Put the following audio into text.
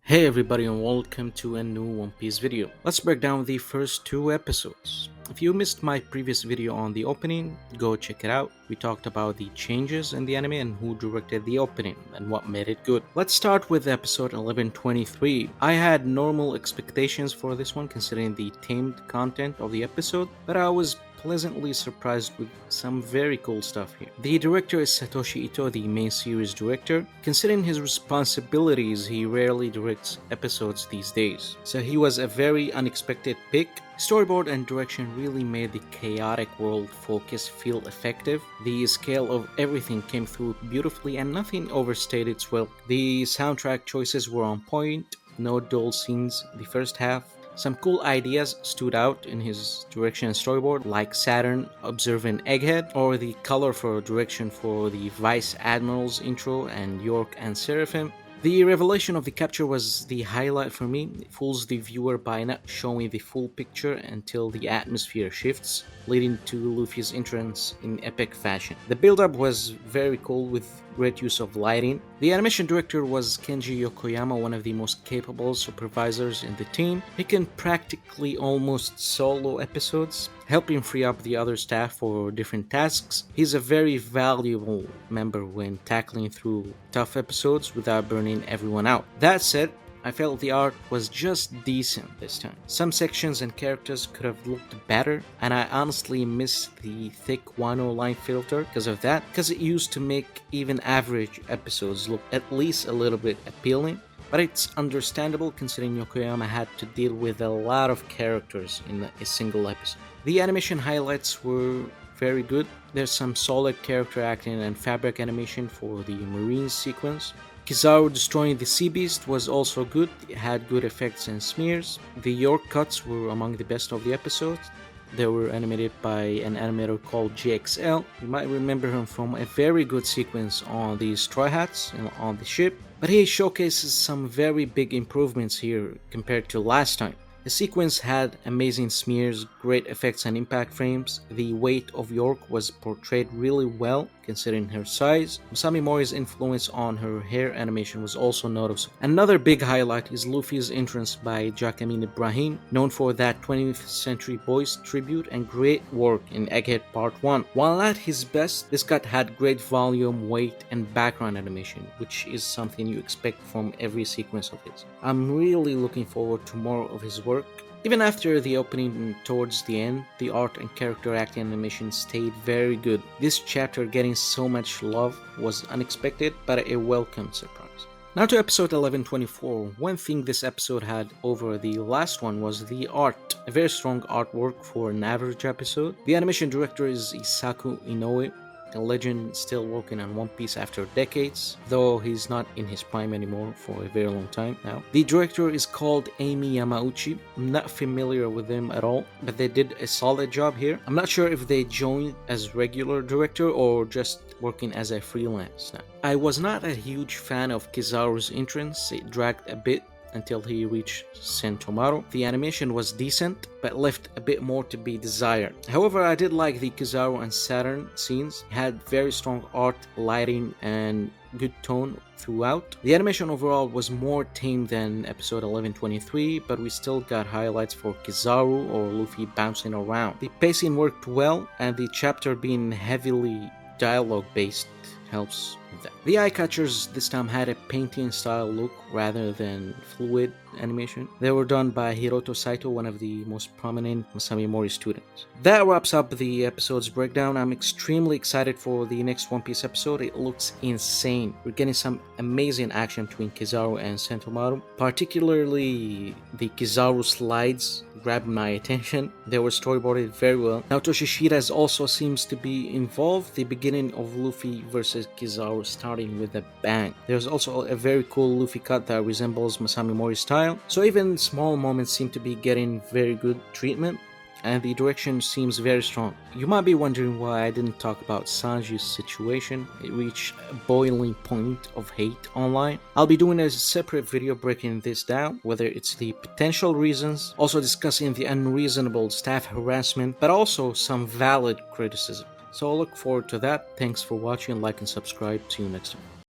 Hey everybody and welcome to a new One Piece video. Let's break down the first two episodes. If you missed my previous video on the opening, go check it out. We talked about the changes in the anime and who directed the opening and what made it good. Let's start with episode 1123. I had normal expectations for this one considering the tamed content of the episode, but I was pleasantly surprised with some very cool stuff here. The director is Satoshi Ito, the main series director. Considering his responsibilities, he rarely directs episodes these days, so he was a very unexpected pick. Storyboard and direction really made the chaotic world focus feel effective. The scale of everything came through beautifully and nothing overstayed its welcome. The soundtrack choices were on point, no dull scenes the first half. Some cool ideas stood out in his direction and storyboard, like Saturn observing Egghead, or the colorful direction for the Vice Admiral's intro and York and Seraphim. The revelation of the capture was the highlight for me. It fools the viewer by not showing the full picture until the atmosphere shifts, leading to Luffy's entrance in epic fashion. The build-up was very cool with great use of lighting. The animation director was Kenji Yokoyama, one of the most capable supervisors in the team. He can practically almost solo episodes, helping free up the other staff for different tasks. He's a very valuable member when tackling through tough episodes without burning everyone out. That said, I felt the art was just decent this time. Some sections and characters could have looked better, and I honestly miss the thick Wano line filter because of that, because it used to make even average episodes look at least a little bit appealing. But it's understandable considering Yokoyama had to deal with a lot of characters in a single episode. The animation highlights were very good. There's some solid character acting and fabric animation for the marine sequence. Kizaru destroying the Sea Beast was also good. It had good effects and smears. The York cuts were among the best of the episodes. They were animated by an animator called JXL. You might remember him from a very good sequence on the Straw Hats on the ship, but he showcases some very big improvements here compared to last time. The sequence had amazing smears, great effects and impact frames. The weight of York was portrayed really well considering her size. Masami Mori's influence on her hair animation was also noticeable. Another big highlight is Luffy's entrance by Jacqueline Ibrahim, known for that 20th Century Boys tribute and great work in Egghead Part 1. While at his best, this cut had great volume, weight, and background animation, which is something you expect from every sequence of his. I'm really looking forward to more of his work. Even after the opening towards the end, the art and character acting animation stayed very good. This chapter getting so much love was unexpected, but a welcome surprise. Now to episode 1124. One thing this episode had over the last one was the art. A very strong artwork for an average episode. The animation director is Isaku Inoue, a legend still working on One Piece after decades, though he's not in his prime anymore for a very long time now. The director is called Amy Yamauchi. I'm not familiar with them at all, but they did a solid job here. I'm not sure if they joined as regular director or just working as a freelance now. I was not a huge fan of Kizaru's entrance. It dragged a bit until he reached Sentomaru. The animation was decent, but left a bit more to be desired. However, I did like the Kizaru and Saturn scenes. It had very strong art, lighting, and good tone throughout. The animation overall was more tame than episode 1123, but we still got highlights for Kizaru or Luffy bouncing around. The pacing worked well, and the chapter being heavily dialogue based helps with that. The eye catchers this time had a painting style look rather than fluid animation. They were done by Hiroto Saito, one of the most prominent Masami Mori students. That wraps up the episode's breakdown. I'm extremely excited for the next One Piece episode. It looks insane. We're getting some amazing action between Kizaru and Sentomaru. Particularly the Kizaru slides grabbed my attention. They were storyboarded very well. Naoto Shishida also seems to be involved. The beginning of Luffy versus Kizaru starting with a bang. There's also a very cool Luffy cut that resembles Masami Mori's style. So even small moments seem to be getting very good treatment, and the direction seems very strong. You might be wondering why I didn't talk about Sanji's situation. It reached a boiling point of hate online. I'll be doing a separate video breaking this down, whether it's the potential reasons, also discussing the unreasonable staff harassment, but also some valid criticism. So I'll look forward to that. Thanks for watching, like and subscribe. See you next time.